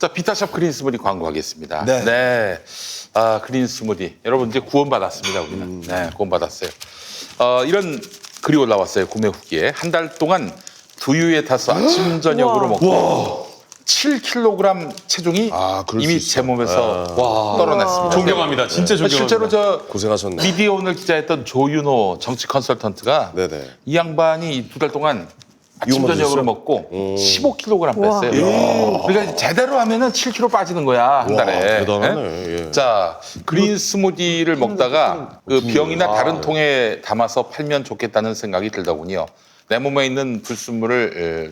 자, 비타샵 그린 스무디 광고하겠습니다. 네. 아, 그린 스무디. 여러분 이제 구원받았습니다, 우리는. 네, 구원받았어요. 이런 글이 올라왔어요, 구매 후기에. 한 달 동안 두유에 타서 아침 저녁으로 먹고 7kg 체중이 그럴 이미 수 제 몸에서 떨어냈습니다. 존경합니다. 진짜 존경합니다. 실제로 저 고생하셨네. 미디어 오늘 기자였던 조윤호 정치 컨설턴트가 네네. 이 양반이 2달 동안 아침 이것만 저녁으로 드셨어요? 먹고 15kg 뺐어요. 그러니까 제대로 하면은 7kg 빠지는 거야, 한 달에. 대단하네. 예? 예. 자, 그린 스무디를 먹다가 그 병이나 다른 통에 담아서 팔면 좋겠다는 생각이 들더군요. 내 몸에 있는 불순물을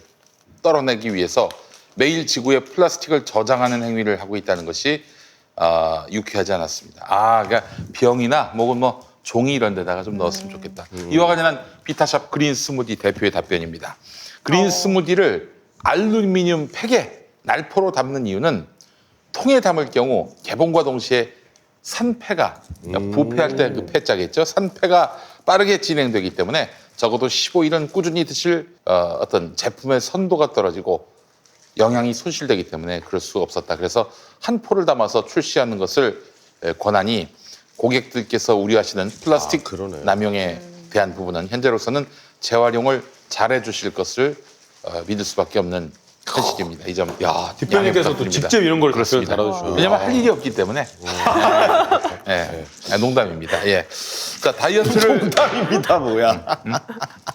떨어내기 위해서 매일 지구에 플라스틱을 저장하는 행위를 하고 있다는 것이 유쾌하지 않았습니다. 그러니까 병이나 혹은 뭐 종이 이런 데다가 좀 넣었으면 좋겠다. 이와 관련한 비타샵 그린 스무디 대표의 답변입니다. 그린 스무디를 알루미늄 팩에 날포로 담는 이유는 통에 담을 경우 개봉과 동시에 산패가 그러니까 부패할 때 그 패자겠죠. 산패가 빠르게 진행되기 때문에 적어도 15일은 꾸준히 드실 어떤 제품의 선도가 떨어지고 영양이 손실되기 때문에 그럴 수 없었다. 그래서 한 포를 담아서 출시하는 것을 권하니 고객들께서 우려하시는 플라스틱 그러네. 남용에 대한 부분은 현재로서는 재활용을 잘해 주실 것을 믿을 수밖에 없는 현실입니다. 이 점. 야, 대표님께서 또 직접 이런 걸 그렇습니다. 달아주시고. 왜냐면 할 일이 없기 때문에. 농담입니다. 예. 자, 다이어트를 농담입니다, 뭐야.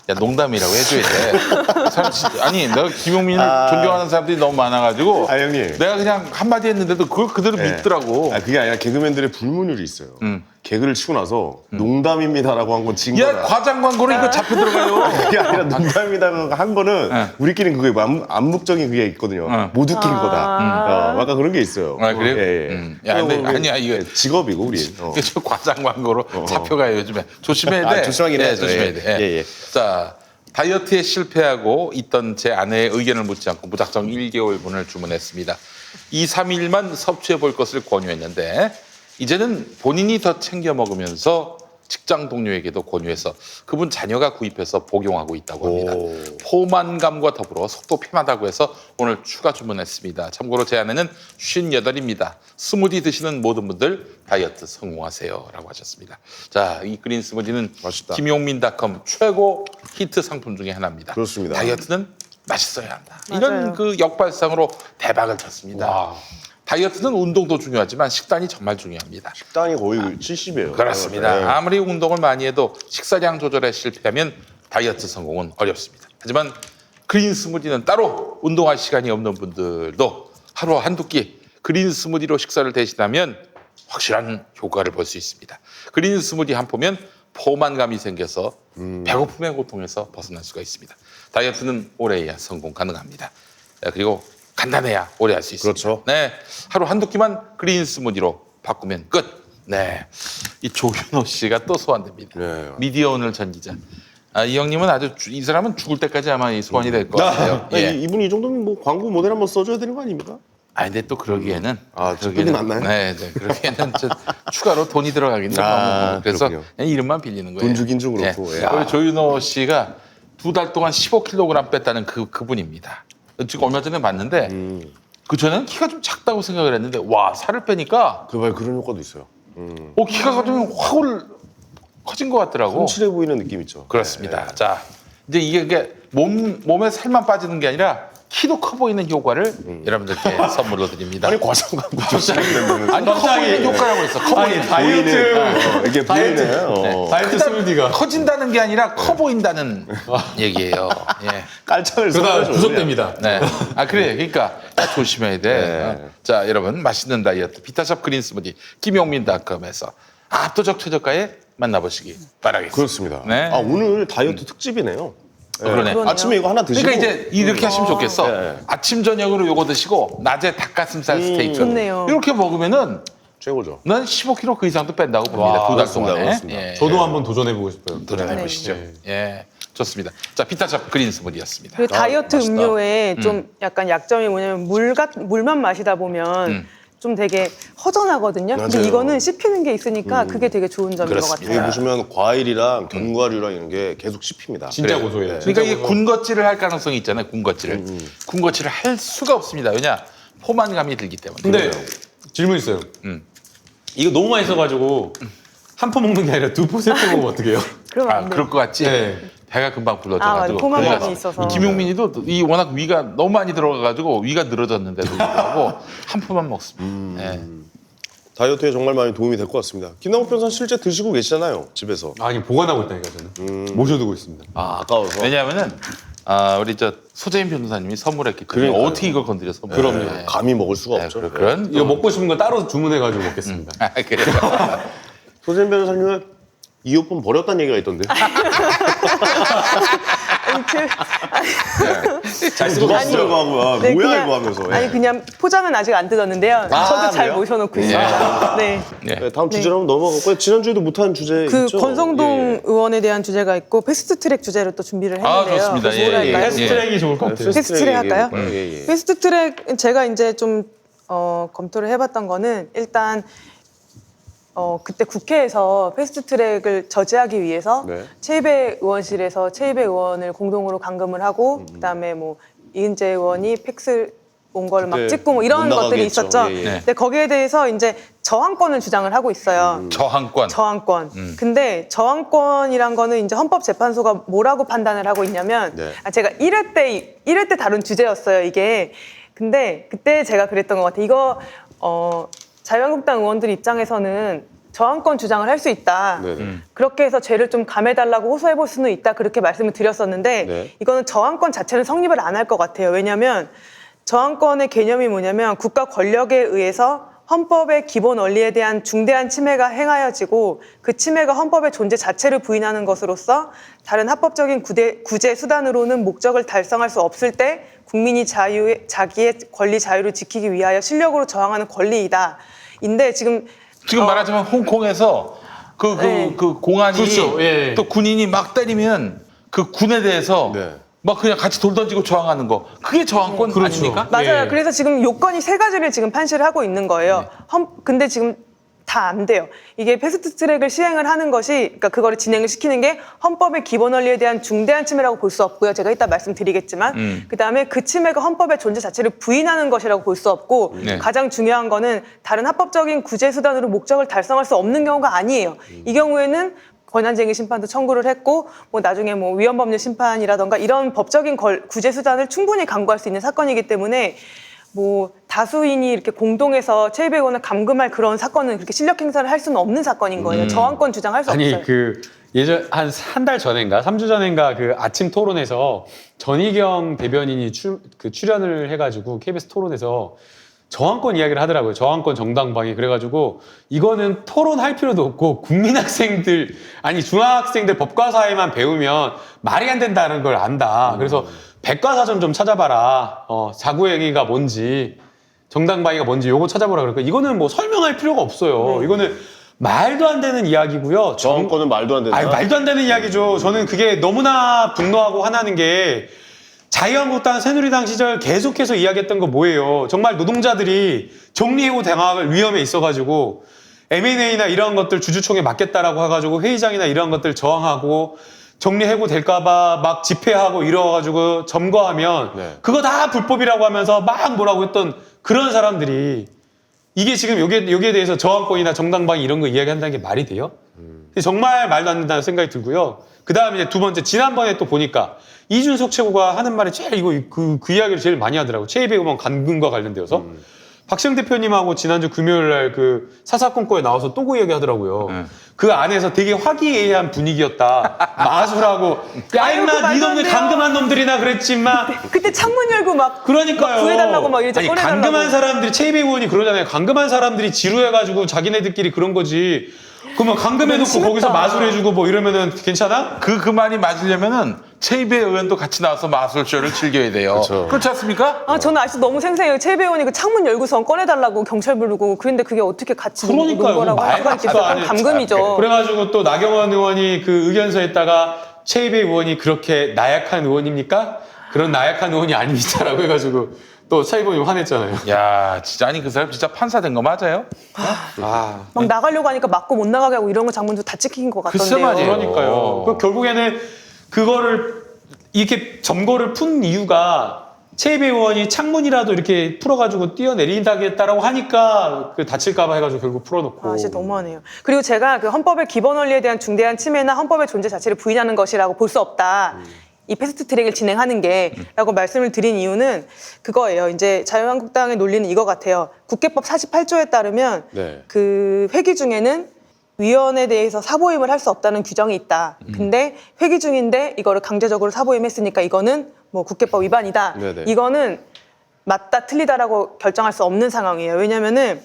야, 농담이라고 해줘야 돼. 아니, 내가 김용민을 존경하는 사람들이 너무 많아가지고. 형님. 내가 그냥 한마디 했는데도 그걸 그대로 믿더라고. 그게 아니라 개그맨들의 불문율이 있어요. 개그를 치고 나서 농담입니다라고 한 건 진 야, 거다. 과장 광고로 이거 잡혀 들어가요. 그게 아니라 농담이다고 한 거는 우리끼리는 그게 암묵적인 그게 있거든요. 못 웃긴 거다. 약간 그런 게 있어요. 그래요? 예. 야, 근데 아니야, 이거. 직업이고 우리. 이게 저 과장 광고로 잡혀가요, 요즘에. 조심해야 돼. 조심하긴 해야죠. 조심해야 예. 돼. 예. 자, 다이어트에 실패하고 있던 제 아내의 의견을 묻지 않고 무작정 1개월분을 주문했습니다. 2, 3일만 섭취해 볼 것을 권유했는데 이제는 본인이 더 챙겨 먹으면서 직장 동료에게도 권유해서 그분 자녀가 구입해서 복용하고 있다고 합니다. 포만감과 더불어 속도 편하다고 해서 오늘 추가 주문했습니다. 참고로 제 아내는 58입니다. 스무디 드시는 모든 분들 다이어트 성공하세요 라고 하셨습니다. 자, 이 그린 스무디는 맛있다. 김용민닷컴 최고 히트 상품 중에 하나입니다. 그렇습니다. 다이어트는 맛있어야 한다. 맞아요. 이런 그 역발상으로 대박을 쳤습니다. 다이어트는 운동도 중요하지만 식단이 정말 중요합니다. 식단이 거의 70이에요. 그렇습니다. 아무리 운동을 많이 해도 식사량 조절에 실패하면 다이어트 성공은 어렵습니다. 하지만 그린 스무디는 따로 운동할 시간이 없는 분들도 하루 한두 끼 그린 스무디로 식사를 대신하면 확실한 효과를 볼 수 있습니다. 그린 스무디 한 포면 포만감이 생겨서 배고픔의 고통에서 벗어날 수가 있습니다. 다이어트는 오래 해야 성공 가능합니다. 그리고 간단해야 오래 할 수 있습니다. 그렇죠. 네, 하루 한두 끼만 그린 스무디로 바꾸면 끝. 네, 이 조윤호 씨가 또 소환됩니다. 네. 미디어 오늘 전 기자. 이 형님은 아주 이 사람은 죽을 때까지 아마 이 소환이 될 것 같아요. 예. 이분이 이 정도면 뭐 광고 모델 한번 써줘야 되는 거 아닙니까? 근데 또 그러기에는 돈이 많나요? 네, 그러기에는 추가로 돈이 들어가긴 너무 그래서 그렇군요. 그냥 이름만 빌리는 거예요. 돈 주긴 좀 그렇고. 네. 예. 우리 조윤호 씨가 2달 동안 15kg 뺐다는 그분입니다. 지금 얼마 전에 봤는데 그 전에는 키가 좀 작다고 생각을 했는데 와 살을 빼니까 그런 효과도 있어요. 키가 좀 확 커진 것 같더라고. 훔칠해 보이는 느낌 있죠. 그렇습니다. 자 이제 이게 몸에 살만 빠지는 게 아니라 키도 커 보이는 효과를 여러분들께 선물로 드립니다. 아니 과장 광고 좋습니다. 아니 커 보이는 효과라고 했어. 커 보이는 다이어트. 이게 보이네요. 다이어트 스무디가. 커진다는 게 아니라 커 보인다는 얘기예요. 예. 깔창을 그러다 써가지고 구속됩니다. 네. 그래. 그러니까 조심해야 돼. 자, 여러분 맛있는 다이어트 비타샵 그린 스무디 김용민닷컴에서 압도적 최저가에 만나보시기 바라겠습니다. 그렇습니다. 네. 오늘 다이어트 특집이네요. 그러네. 그러네요. 아침에 이거 하나 드시고 그러니까 이제 이렇게 하시면 좋겠어. 네. 아침 저녁으로 요거 드시고 낮에 닭가슴살 스테이크 좋네요. 이렇게 먹으면은 최고죠. 난 15kg 그 이상도 뺀다고 봅니다. 2달 그렇습니다. 동안에. 그렇습니다. 예. 저도 한번 도전해보고 싶어요. 도전해 보시죠. 네. 예, 좋습니다. 자, 비타샵 그린 스무디였습니다. 그리고 다이어트 맛있다. 음료에 좀 약간 약점이 뭐냐면 물만 마시다 보면 좀 되게 허전하거든요. 근데 맞아요. 이거는 씹히는 게 있으니까 그게 되게 좋은 점인 그렇습니다. 것 여기 같아요. 보시면 과일이랑 견과류랑 이런 게 계속 씹힙니다. 진짜 그래요. 고소해요. 그러니까 이게 군것질을 할 가능성이 있잖아요. 군것질을. 군것질을 할 수가 없습니다. 왜냐? 포만감이 들기 때문에. 근데 질문 있어요. 이거 너무 맛있어가지고 한 포 먹는 게 아니라 두 포, 세 포 먹으면 어떡해요? 그러면 아, 안 돼. 그럴 것 같지? 네. 배가 금방 아, 불러져가지고. 맞아. 포만감이 그래서 있어서. 이 김용민이도 이 워낙 위가 너무 많이 들어가가지고 위가 늘어졌는데도 불구하고 한 포만 먹습니다. 네. 다이어트에 정말 많이 도움이 될 것 같습니다. 김남국 변호사 실제 드시고 계시잖아요, 집에서. 아니 보관하고 있다니까 저는. 모셔두고 있습니다. 아, 아까워서. 왜냐하면은 우리 저 소재인 변호사님이 선물했기 때문에 그러니까요. 어떻게 이걸 건드려 선물? 그럼요. 감히 먹을 수가 없죠. 그런 이거 먹고 싶은 거 따로 주문해가지고 먹겠습니다. 아, 그래요. 소재인 변호사님은 이어폰 버렸다는 얘기가 있던데. 잘 쓰고 누가 있어요. 쓰려고 하고 네, 뭐야 그냥- 이거 하면서. 예. 아니 그냥 포장은 아직 안 뜯었는데요. 저도 잘 그래요? 모셔놓고 있습니다. 네. 네, 다음 주제로 한번 넘어가고요. 지난주에도 못한 주제 그 있죠? 권성동 예, 예. 의원에 대한 주제가 있고 패스트트랙 주제로 또 준비를 했는데요. 아, 좋습니다. 그래서 예, 뭘 예. 할까요? 패스트트랙이 좋을 것 같아요. 패스트트랙 할까요? 예, 예. 패스트트랙 제가 이제 좀 검토를 해봤던 거는 일단 그때 국회에서 패스트트랙을 저지하기 위해서 네. 최이배 의원실에서 최이배 의원을 공동으로 감금을 하고 그다음에 뭐 이은재 의원이 팩스 온 걸 막 그때 찍고 뭐 이런 못 나가게 것들이 했죠. 있었죠. 예, 예. 네. 근데 거기에 대해서 이제 저항권을 주장을 하고 있어요. 저항권. 저항권. 근데 저항권이란 거는 이제 헌법재판소가 뭐라고 판단을 하고 있냐면 네. 제가 1회 때 다룬 주제였어요, 이게. 근데 그때 제가 그랬던 것 같아요. 이거 자유한국당 의원들 입장에서는 저항권 주장을 할 수 있다. 네. 그렇게 해서 죄를 좀 감해달라고 호소해 볼 수는 있다. 그렇게 말씀을 드렸었는데 네. 이거는 저항권 자체는 성립을 안 할 것 같아요. 왜냐하면 저항권의 개념이 뭐냐면 국가 권력에 의해서 헌법의 기본 원리에 대한 중대한 침해가 행하여지고 그 침해가 헌법의 존재 자체를 부인하는 것으로서 다른 합법적인 구제 수단으로는 목적을 달성할 수 없을 때 국민이 자기의 권리 자유를 지키기 위하여 실력으로 저항하는 권리이다. 인데 지금 말하자면 홍콩에서 네. 그 공안이 그렇죠. 예. 또 군인이 막 때리면 그 군에 대해서 네. 막 그냥 같이 돌 던지고 저항하는 거 그게 저항권 그렇죠. 아닙니까? 맞아요. 예. 그래서 지금 요건이 세 가지를 지금 판시를 하고 있는 거예요. 근데 지금 다 안 돼요. 이게 패스트트랙을 시행을 하는 것이, 그러니까 그거를 진행을 시키는 게 헌법의 기본 원리에 대한 중대한 침해라고 볼 수 없고요. 제가 이따 말씀드리겠지만, 그다음에 그 침해가 헌법의 존재 자체를 부인하는 것이라고 볼 수 없고, 네. 가장 중요한 거는 다른 합법적인 구제 수단으로 목적을 달성할 수 없는 경우가 아니에요. 이 경우에는 권한쟁의 심판도 청구를 했고 뭐 나중에 뭐 위헌법률 심판이라던가 이런 법적인 구제 수단을 충분히 강구할 수 있는 사건이기 때문에 뭐 다수인이 이렇게 공동해서 최이배 의원을 감금할 그런 사건은 그렇게 실력 행사를 할 수는 없는 사건인 거예요. 저항권 주장할 수 아니 없어요. 그 예전 한 달 전인가 3주 전인가 그 아침 토론에서 전희경 대변인이 출연을 해가지고 KBS 토론에서 저항권 이야기를 하더라고요. 저항권 정당방위. 그래가지고 이거는 토론할 필요도 없고 국민학생들 아니 중학생들 법과사에만 배우면 말이 안 된다는 걸 안다. 그래서 백과사전 좀 찾아봐라. 자구행위가 뭔지 정당방위가 뭔지 요거 찾아보라. 그러니까 이거는 뭐 설명할 필요가 없어요. 이거는 말도 안 되는 이야기고요. 저항권은 말도 안 된다. 아니 말도 안 되는 이야기죠. 저는 그게 너무나 분노하고 화나는 게 자유한국당 새누리당 시절 계속해서 이야기했던 거 뭐예요? 정말 노동자들이 정리해고 당할 위험에 있어가지고 M&A나 이런 것들 주주총회 맡겠다라고 해가지고 회의장이나 이런 것들 저항하고 정리해고 될까봐 막 집회하고 이러가지고 점거하면 네. 그거 다 불법이라고 하면서 막 뭐라고 했던 그런 사람들이 이게 지금 여기에 대해서 저항권이나 정당방위 이런 거 이야기한다는 게 말이 돼요? 정말 말도 안 된다는 생각이 들고요. 그 다음에 이제 두 번째, 지난번에 또 보니까 이준석 최고가 하는 말이 제일 그 이야기를 제일 많이 하더라고요. 최이배 의원 감금과 관련되어서. 박시영 대표님하고 지난주 금요일 날 그 사사건거에 나와서 또 그 얘기 하더라고요. 그 안에서 되게 화기애애한 분위기였다. 마술하고, 야, 아이고, 임마, 니 말도 안 놈들 돼요. 감금한 놈들이나 그랬지, 임마. 그때 창문 열고 막 그러니까요. 구해달라고 막 이러지, 아니, 꺼내달라고. 감금한 사람들이, 최이배 의원이 그러잖아요. 감금한 사람들이 지루해가지고 자기네들끼리 그런 거지. 그러면 감금해놓고 심했다. 거기서 마술해주고 뭐 이러면은 괜찮아? 그 말이 맞으려면은 최이배 의원도 같이 나와서 마술쇼를 즐겨야 돼요. 그렇죠. 그렇지 않습니까? 아, 저는 아직도 너무 생생해요. 최이배 의원이 그 창문 열고서 꺼내달라고 경찰 부르고 그런데 그게 어떻게 같이 논 그러니까요. 거라고 말 수가 같지도 있겠어요. 않은 감금이죠. 그래가지고 또 나경원 의원이 그 의견서에다가 최이배 의원이 그렇게 나약한 의원입니까? 그런 나약한 의원이 아닙니다라고 해가지고 또 최이배 의원이 화냈잖아요. 야, 진짜 아니 그 사람 진짜 판사 된 거 맞아요? 막 나가려고 하니까 맞고 못 나가게 하고 이런 거 장면도 다 찍힌 것 글쎄 같던데요. 말이에요. 그러니까요. 결국에는 그거를 이렇게 점거를 푼 이유가 최이배 의원이 창문이라도 이렇게 풀어가지고 뛰어내린다겠다라고 하니까 그 다칠까봐 해가지고 결국 풀어놓고. 아, 진짜 너무하네요. 그리고 제가 그 헌법의 기본 원리에 대한 중대한 침해나 헌법의 존재 자체를 부인하는 것이라고 볼 수 없다. 이 패스트 트랙을 진행하는 게라고 말씀을 드린 이유는 그거예요. 이제 자유한국당의 논리는 이거 같아요. 국회법 48조에 따르면 네. 그 회기 중에는 위원에 대해서 사보임을 할 수 없다는 규정이 있다. 근데 회기 중인데 이거를 강제적으로 사보임했으니까 이거는 뭐 국회법 위반이다. 네네. 이거는 맞다 틀리다라고 결정할 수 없는 상황이에요. 왜냐면은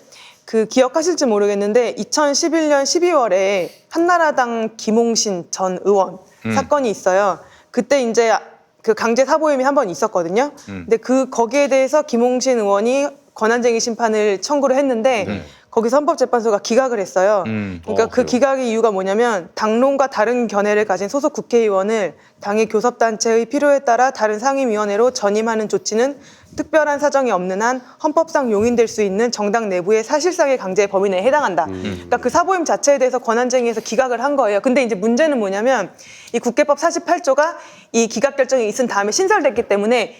그 기억하실지 모르겠는데 2011년 12월에 한나라당 김홍신 전 의원 사건이 있어요. 그때 이제 그 강제 사보임이 한 번 있었거든요. 근데 거기에 대해서 김홍신 의원이 권한쟁의 심판을 청구를 했는데 거기서 헌법재판소가 기각을 했어요. 그러니까 그 기각의 이유가 뭐냐면 당론과 다른 견해를 가진 소속 국회의원을 당의 교섭단체의 필요에 따라 다른 상임위원회로 전임하는 조치는 특별한 사정이 없는 한 헌법상 용인될 수 있는 정당 내부의 사실상의 강제 범위 내에 해당한다. 그러니까 그 사보임 자체에 대해서 권한쟁의에서 기각을 한 거예요. 근데 이제 문제는 뭐냐면 이 국회법 48조가 이 기각 결정이 있은 다음에 신설됐기 때문에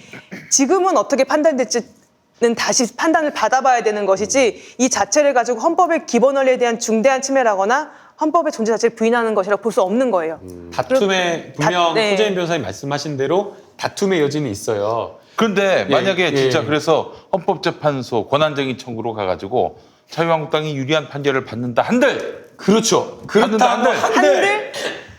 지금은 어떻게 판단될지 는 다시 판단을 받아봐야 되는 것이지 이 자체를 가지고 헌법의 기본 원리에 대한 중대한 침해라거나 헌법의 존재 자체를 부인하는 것이라고 볼 수 없는 거예요. 다툼의 분명 네. 소재인 변호사님 말씀하신 대로 다툼의 여지는 있어요. 그런데 예, 만약에 예. 진짜 그래서 헌법재판소 권한쟁의 청구로 가가지고 자유한국당이 유리한 판결을 받는다 한들 그렇죠. 받는다 그렇다고 한들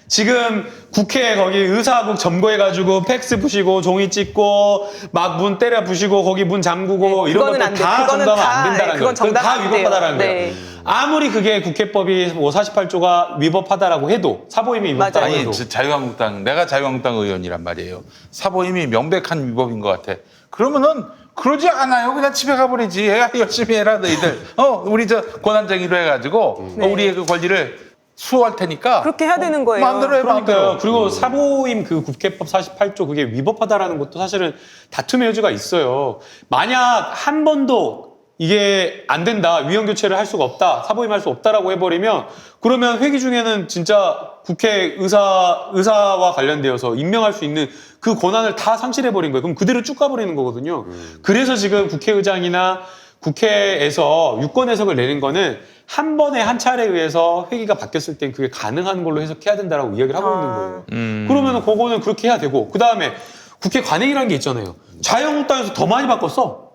지금 국회 거기 의사국 점거해가지고 팩스 부시고 종이 찍고 막 문 때려 부시고 거기 문 잠그고 이런 그거는 것들 안 돼. 다 그거는 정당화 다, 안 된다는 그건 거예요. 그건 다 정당 안 돼요. 위법하다는 네. 거예요. 아무리 그게 국회법이 뭐 48조가 위법하다라고 해도 사보임이 위법하다고 맞아요. 해도 아니 자유한국당 내가 자유한국당 의원이란 말이에요. 사보임이 명백한 위법인 것 같아. 그러면은 그러지 않아요. 그냥 집에 가버리지. 야, 열심히 해라 너희들. 우리 저 권한쟁의로 해가지고 네. 우리의 그 권리를 수호할 테니까 그렇게 해야 되는 거예요. 마음대로 해 그러니까요. 마음대로. 그리고 사보임 그 국회법 48조 그게 위법하다라는 것도 사실은 다툼의 여지가 있어요. 만약 한 번도 이게 안 된다, 위원 교체를 할 수가 없다, 사보임 할 수 없다라고 해버리면 그러면 회기 중에는 진짜 국회 의사와 관련되어서 임명할 수 있는 그 권한을 다 상실해버린 거예요. 그럼 그대로 쭉 가버리는 거거든요. 그래서 지금 국회의장이나 국회에서 유권 해석을 내는 거는 한 번에 한 차례에 의해서 회기가 바뀌었을 땐 그게 가능한 걸로 해석해야 된다라고 이야기를 하고 있는 거예요. 그러면 그거는 그렇게 해야 되고 그 다음에 국회 관행이라는 게 있잖아요. 자유한국당에서 더 많이 바꿨어.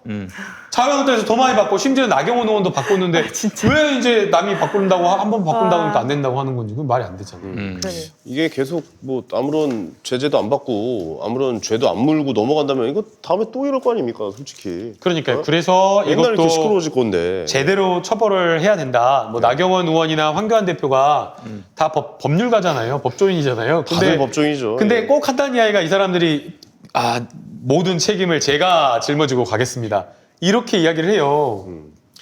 자유한국당에서 더 많이 바꿔. 심지어 나경원 의원도 바꿨는데 왜 이제 남이 바꾼다고 한 번 바꾼다고 하니까 안 된다고 하는 건지 그건 말이 안 되잖아요. 그러네요. 이게 계속 뭐 아무런 제재도 안 받고 아무런 죄도 안 물고 넘어간다면 이거 다음에 또 이럴 거 아닙니까, 솔직히. 그러니까요. 그래서 옛날에 이렇게 이것도 시끄러워질 건데. 제대로 처벌을 해야 된다. 뭐 나경원 의원이나 황교안 대표가 다 법률가잖아요. 법조인이잖아요. 다들 법조인이죠. 근데 예. 꼭 한다는 이야기가 이 사람들이 모든 책임을 제가 짊어지고 가겠습니다. 이렇게 이야기를 해요.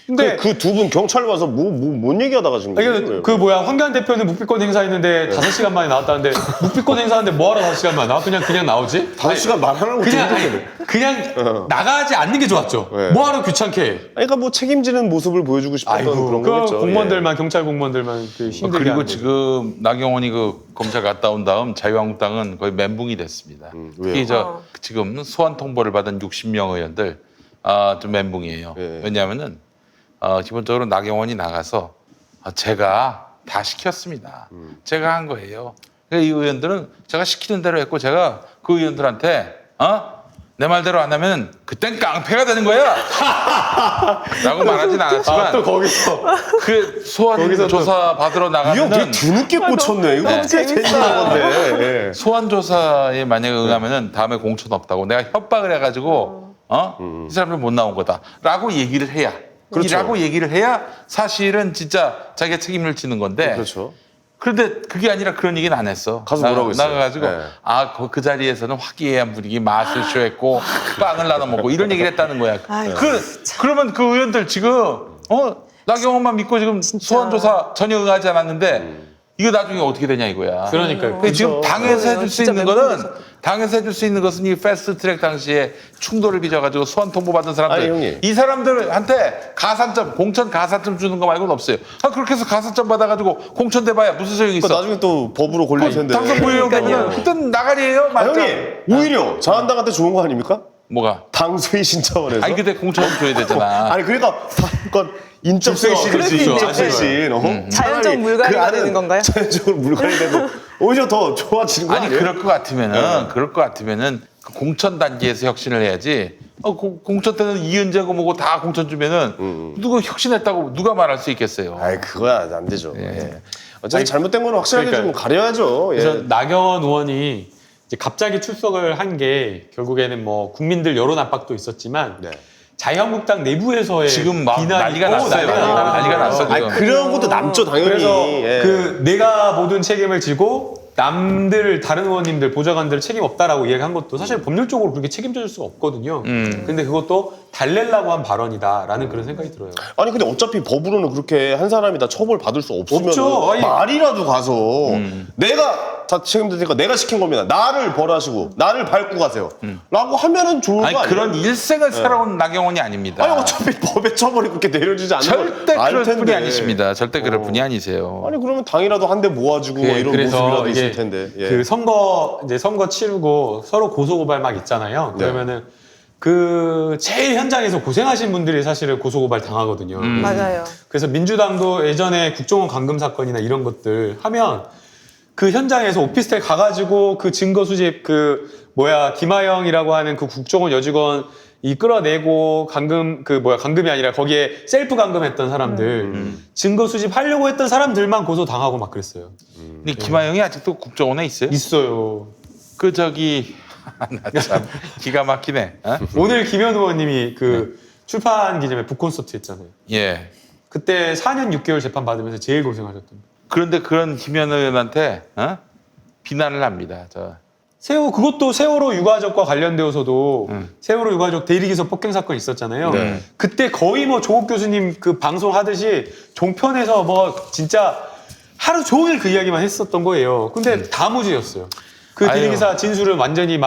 근데 그 두 분 경찰 와서 뭔 얘기하다가 지금 그 뭐야 황교안 대표는 묵비권 행사했는데 5시간 만에 나왔다는데 묵비권 행사하는데 뭐하러 5시간 만에 나와? 그냥 나오지? 5시간 말하는 거 그냥 나가지 않는 게 좋았죠. 네. 뭐하러 귀찮게 해. 그러니까 뭐 책임지는 모습을 보여주고 싶었던 그런 그 거겠죠. 공무원들만 경찰 공무원들만 그 힘들게 그리고 하는 지금 나경원이 그 검찰 갔다 온 다음 자유한국당은 거의 멘붕이 됐습니다. 왜요? 특히 지금 소환 통보를 받은 60명 의원들 좀 멘붕이에요. 예. 왜냐하면은 기본적으로 나경원이 나가서 제가 다 시켰습니다. 제가 한 거예요. 그러니까 이 의원들은 제가 시키는 대로 했고 제가 그 의원들한테 내 말대로 안 하면 그땐 깡패가 되는 거야. 라고 말하진 않았지만 또 거기서 그 소환 거기서 조사 받으러 이 형 되게 나가면은 뒤늦게 꽂혔네. 이거 진짜 재밌는 건데. 예. 소환 조사에 만약에 응하면은 다음에 공천 없다고 내가 협박을 해가지고 이 사람들 못 나온 거다라고 얘기를 해야 그렇죠. 라고 얘기를 해야 사실은 진짜 자기가 책임을 지는 건데 그렇죠. 그런데 그게 아니라 그런 얘기는 안 했어. 가서 뭐라고 했어요? 나가가지고 네. 그 자리에서는 화기애애한 분위기 맛을 쇼했고 빵을 나눠 먹고 이런 얘기를 했다는 거야. 아이고, 그러면 그 의원들 지금 나경원만 믿고 지금 소환 조사 전혀 응하지 않았는데 이거 나중에 어떻게 되냐 이거야. 그러니까요. 근데 지금 당에서 해줄 수 진짜 있는 멘붕이죠. 거는 당에서 해줄 수 있는 것은 이 패스트 트랙 당시에 충돌을 빚어가지고 소환 통보 받은 사람들 아니, 형님. 이 사람들한테 가산점 공천 가산점 주는 거 말고는 없어요. 그렇게 해서 가산점 받아가지고 공천 돼봐야 무슨 소용이 있어? 나중에 또 법으로 걸릴 텐데. 당선 보유형 되면 그땐 나가리예요. 맞죠? 형님 오히려 자한당한테 좋은 거 아닙니까? 뭐가? 당수의 신청을 해서. 아니 근데 공천 줘야 되잖아. 아니 그러니까 사건 인적쇄신 그럴 수 있죠. 인적쇄신. 자연적 물갈이가 되는 건가요? 자연적으로 물갈이 되고 오히려 더 좋아지는 거 아니 아니에요? 그럴 것 같으면은 그 공천 단계에서 혁신을 해야지. 공천 때는 이은재고 뭐고 다 공천 주면은 누가 혁신했다고 누가 말할 수 있겠어요. 아이 그거야 안 되죠. 예. 예. 어차피 잘못된 거는 확실하게 그러니까요. 좀 가려야죠. 예. 그래서 나경원 의원이 이제 갑자기 출석을 한 게 결국에는 뭐 국민들 여론 압박도 있었지만 네. 자유한국당 내부에서의 지금 막 비난이 난리가 났어요. 난리가 났어, 아니 지금. 그런 것도 남죠 당연히. 그래서 예. 그 내가 모든 책임을 지고 남들 다른 의원님들 보좌관들 책임 없다라고 이야기한 것도 사실 법률적으로 그렇게 책임져 줄 수가 없거든요. 근데 그것도 달래려고 한 발언이다라는 그런 생각이 들어요. 아니 근데 어차피 법으로는 그렇게 한 사람이 다 처벌 받을 수 없으면 없죠. 아니. 말이라도 가서 내가 다 책임질 테니까 내가 시킨 겁니다. 나를 벌하시고 나를 밟고 가세요. 라고 하면은 좋은 거 아니 아니에요? 그런 일생을 살아온 나경원이 아닙니다. 아니 어차피 법의 처벌이 그렇게 내려지지 않는 절대 걸 알 그럴 텐데. 분이 아니십니다. 절대 그럴 분이 아니세요. 아니 그러면 당이라도 한 대 모아주고 뭐 이런 모습이라도 있을 텐데. 예. 그 선거 치르고 서로 고소고발 막 있잖아요. 네. 그러면은 그 제일 현장에서 고생하신 분들이 사실은 고소고발 당하거든요. 맞아요. 그래서 민주당도 예전에 국정원 감금 사건이나 이런 것들 하면 그 현장에서 오피스텔 가가지고 그 증거 수집 김하영이라고 하는 그 국정원 여직원 끌어내고 감금이 아니라 거기에 셀프 감금했던 사람들 증거 수집하려고 했던 사람들만 고소 당하고 막 그랬어요. 근데 김하영이 아직도 국정원에 있어요? 있어요. 그 저기 나 참 기가 막히네. 어? 오늘 김현 의원님이 출판 기념회 북콘서트 했잖아요. 예. 그때 4년 6개월 재판 받으면서 제일 고생하셨던. 그런데 그런 김현 의원한테 비난을 합니다. 그것도 세월호 유가족과 관련되어서도 세월호 유가족 대리기소 폭행 사건 있었잖아요. 네. 그때 거의 뭐 조국 교수님 그 방송하듯이 종편에서 뭐 진짜 하루 종일 그 이야기만 했었던 거예요. 근데 다 무죄였어요. 그 아유. 대리기사 진술은 완전히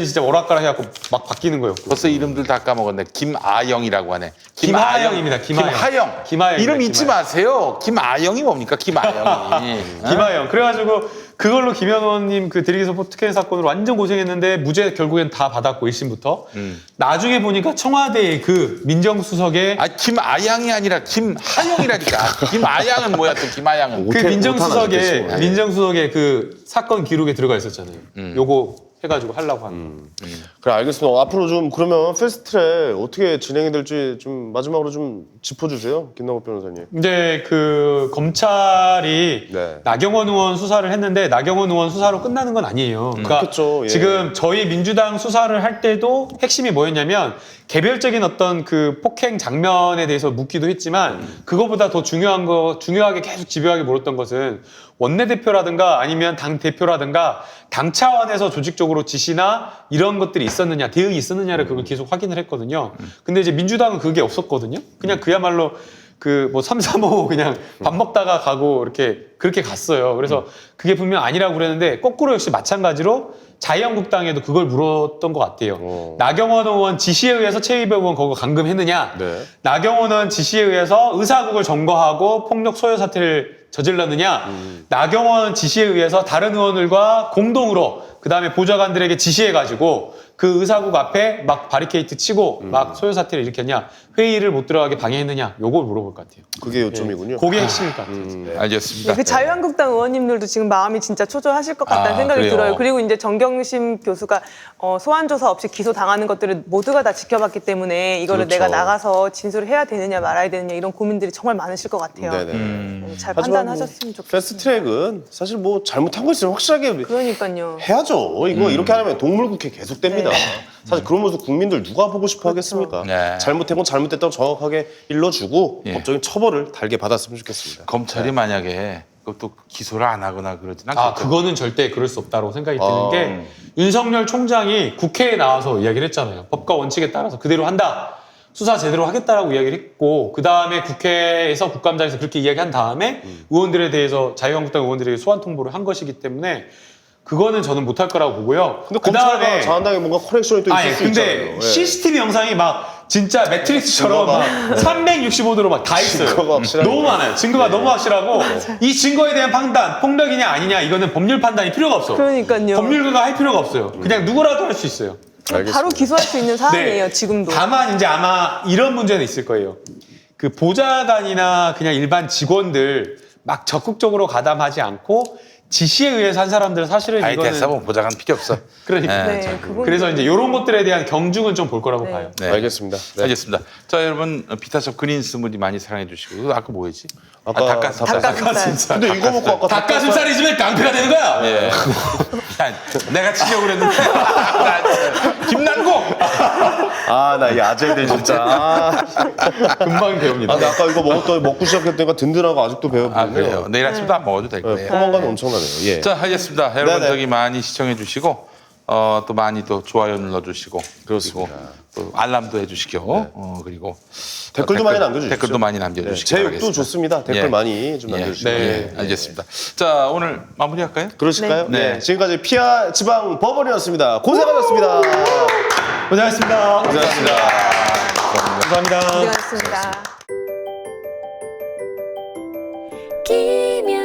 진짜 오락가락 해갖고 막 바뀌는 거였고. 벌써 이름들 다 까먹었네. 김아영이라고 하네. 김하영입니다. 김하영. 김하영입니다. 이름 잊지 마세요. 김아영이 뭡니까? 김아영이. 김하영. 그래가지고 그걸로 김현 의원님 그 대리기소 폭행 사건으로 완전 고생했는데 무죄 결국엔 다 받았고 1심부터. 나중에 보니까 청와대의 그 민정수석의 아 김아영이 아니라 김하영이라니까. 김아영은 뭐야 또 김아영은. 그 못하나 민정수석의 그 사건 기록에 들어가 있었잖아요. 요거 해가지고 하려고 하는. 그래 알겠습니다. 앞으로 좀 그러면 패스트트랙 어떻게 진행이 될지 좀 마지막으로 좀 짚어주세요, 김남국 변호사님. 이제 그 검찰이 네. 나경원 의원 수사를 했는데 나경원 의원 수사로 끝나는 건 아니에요. 그러니까 그렇죠. 예. 지금 저희 민주당 수사를 할 때도 핵심이 뭐였냐면 개별적인 어떤 그 폭행 장면에 대해서 묻기도 했지만 그거보다 더 중요하게 계속 집요하게 물었던 것은 원내대표라든가 아니면 당 대표라든가 당 차원에서 조직적으로 지시나 이런 것들이 있었느냐, 대응이 있었느냐를 그걸 계속 확인을 했거든요. 근데 이제 민주당은 그게 없었거든요. 그냥 그야말로 그 뭐 3, 4, 5 그냥 밥 먹다가 가고 그렇게 갔어요. 그래서 그게 분명 아니라고 그랬는데 거꾸로 역시 마찬가지로 자유한국당에도 그걸 물었던 것 같아요. 나경원 의원 지시에 의해서 최이배 의원 그거 감금했느냐? 네. 나경원 의원 지시에 의해서 의사국을 점거하고 폭력 소요 사태를 저질렀느냐? 나경원 지시에 의해서 다른 의원들과 공동으로 그다음에 보좌관들에게 지시해가지고 그 의사국 앞에 막 바리케이트 치고 막 소요 사태를 일으켰냐? 회의를 못 들어가게 방해했느냐? 요걸 물어볼 것 같아요. 그게 요점이군요. 그게 핵심일 것 같아요. 알겠습니다. 그 자유한국당 의원님들도 지금 마음이 진짜 초조하실 것 같다는 생각이 그래요? 들어요. 그리고 이제 정경심 교수가 소환 조사 없이 기소 당하는 것들을 모두가 다 지켜봤기 때문에 이거를 그렇죠. 내가 나가서 진술을 해야 되느냐 말아야 되느냐 이런 고민들이 정말 많으실 것 같아요. 네네. 잘 하지만 판단하셨으면 좋겠어요. 패스트트랙은 사실 뭐 잘못한 거 있으면 확실하게 그러니까요. 해야죠. 이거 이렇게 하면 동물국회 계속됩니다. 사실 그런 모습 국민들 누가 보고 싶어 하겠습니까? 네. 잘못된 건 잘못됐다고 정확하게 일러주고 예. 법적인 처벌을 달게 받았으면 좋겠습니다. 검찰이 만약에 그것도 기소를 안 하거나 그러진 않겠죠. 그거는 절대 그럴 수 없다고 생각이 드는 게 윤석열 총장이 국회에 나와서 이야기를 했잖아요. 법과 원칙에 따라서 그대로 한다. 수사 제대로 하겠다라고 이야기를 했고 그 다음에 국회에서 국감장에서 그렇게 이야기한 다음에 의원들에 대해서 자유한국당 의원들에게 소환 통보를 한 것이기 때문에 그거는 저는 못할 거라고 보고요. 근데 검찰과 자한당에 뭔가 커넥션이 또 있을 수 근데 있잖아요. 예. CCTV 영상이 막 진짜 매트릭스처럼 막 365도로 막 다 있어요. 증거가 확실하게. 너무 많아요. 증거가 너무 확실하고 이 증거에 대한 판단, 폭력이냐 아니냐 이거는 법률 판단이 필요가 없어. 그러니까요. 법률가가 할 필요가 없어요. 그냥 누구라도 할 수 있어요. 바로 기소할 수 있는 사안이에요. 지금도. 다만 이제 아마 이런 문제는 있을 거예요. 그 보좌관이나 그냥 일반 직원들 막 적극적으로 가담하지 않고 지시에 의해서 한 사람들은 사실은 아이 이거는 됐어, 뭐 보좌관 필요 없어. 그러니까. 네, 자, 그건 그래서 이제 이런 것들에 대한 경중은 좀 볼 거라고 네. 봐요. 네. 알겠습니다. 네. 알겠습니다. 자, 여러분 비타샵 그린 스무디 많이 사랑해 주시고. 이거 아까 뭐였지? 아까 닭가슴살. 근데 이거 먹고 아까 닭가슴살이지만 깡패가 되는 거야. 예. 야, 내가 치려고 그랬는데. 김난고. 나 이 아재들 진짜. 금방 배웁니다. 나 아까 이거 먹고 시작했더니 든든하고 아직도 배워 아, 보이네요. 그래요. 내일 아침도 안 먹어도 될 거예요. 포만감이 엄청나네요. 예. 자, 하겠습니다. 여러분 네네. 저기 많이 시청해 주시고 또 많이 또 좋아요 눌러 주시고 그렇습니다. 또 알람도 해 주시고 그리고 댓글도 많이 남겨주십시오. 댓글도 많이 남겨 네, 주시기 제 바라겠습니다. 욕도 좋습니다. 댓글 예. 많이 좀 남겨주시면. 네. 알겠습니다. 자, 오늘 마무리할까요? 그러실까요? 네. 네. 지금까지 피아 지방 법원이었습니다. 고생하셨습니다. 고생하셨습니다. 고생하셨습니다. 감사합니다. 고생하셨습니다. 김